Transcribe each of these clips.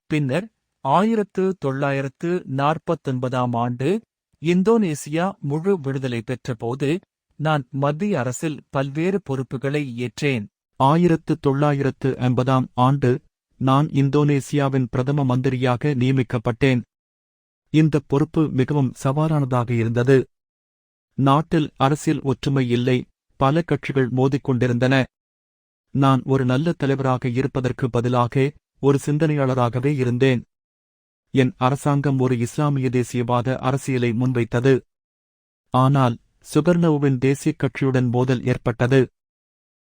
பின்னர் 1949ஆம் ஆண்டு இந்தோனேசியா முழு விடுதலை பெற்றபோது நான் மத்திய அரசில் பல்வேறு பொறுப்புகளை ஏற்றேன். 1950ஆம் ஆண்டு நான் இந்தோனேசியாவின் பிரதம மந்திரியாக நியமிக்கப்பட்டேன். இந்த பொறுப்பு மிகவும் சவாலானதாக இருந்தது. நாட்டில் அரசியல் ஒற்றுமை இல்லை, பல கட்சிகள் மோதிக்கொண்டிருந்தன. நான் ஒரு நல்ல தலைவராக இருப்பதற்கு பதிலாக ஒரு சிந்தனையாளராகவே இருந்தேன். என் அரசாங்கம் ஒரு இஸ்லாமிய தேசியவாத அரசியலை முன்வைத்தது. ஆனால் சுகர்ணோவின் தேசியக் கட்சியுடன் மோதல் ஏற்பட்டது.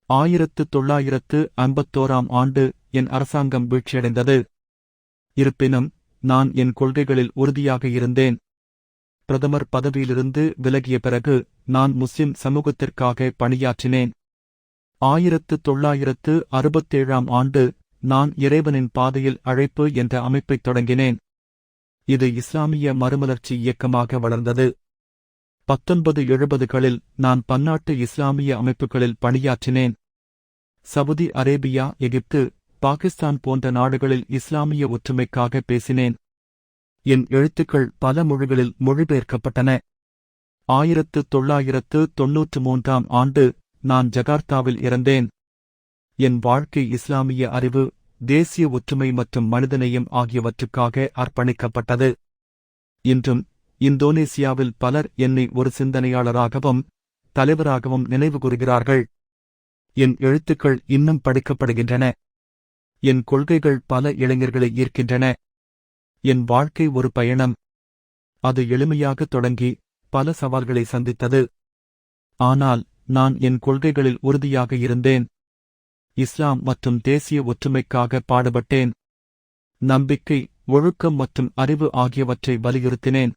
1951ஆம் ஆண்டு என் அரசாங்கம் வீழ்ச்சியடைந்தது. இருப்பினும் நான் என் கொள்கைகளில் உறுதியாக இருந்தேன். பிரதமர் பதவியிலிருந்து விலகிய பிறகு நான் முஸ்லிம் சமூகத்திற்காக பணியாற்றினேன். 1967ஆம் ஆண்டு நான் இறைவனின் பாதையில் அழைப்பு என்ற அமைப்பைத் தொடங்கினேன். இது இஸ்லாமிய மறுமலர்ச்சி இயக்கமாக வளர்ந்தது. 1970களில் நான் பன்னாட்டு இஸ்லாமிய அமைப்புகளில் பணியாற்றினேன். சவுதி அரேபியா, எகிப்து, பாகிஸ்தான் போன்ற நாடுகளில் இஸ்லாமிய ஒற்றுமைக்காக பேசினேன். என் எழுத்துக்கள் பல மொழிகளில் மொழிபெயர்க்கப்பட்டன. 1993ஆம் ஆண்டு நான் ஜகார்த்தாவில் இறந்தேன். என் வாழ்க்கை இஸ்லாமிய அறிவு, தேசிய ஒற்றுமை மற்றும் மனிதநேயம் ஆகியவற்றுக்காக அர்ப்பணிக்கப்பட்டது. இன்றும் இந்தோனேசியாவில் பலர் என்னை ஒரு சிந்தனையாளராகவும் தலைவராகவும் நினைவுகூறுகிறார்கள். என் எழுத்துக்கள் இன்னும் படிக்கப்படுகின்றன. என் கொள்கைகள் பல இளைஞர்களை ஈர்க்கின்றன. என் வாழ்க்கை ஒரு பயணம். அது எளிமையாக தொடங்கி பல சவால்களை சந்தித்தது. ஆனால் நான் என் கொள்கைகளில் உறுதியாக இருந்தேன். இஸ்லாம் மற்றும் தேசிய ஒற்றுமைக்காக பாடுபட்டேன். நம்பிக்கை, ஒழுக்கம் மற்றும் அறிவு ஆகியவற்றை வலியுறுத்தினேன்.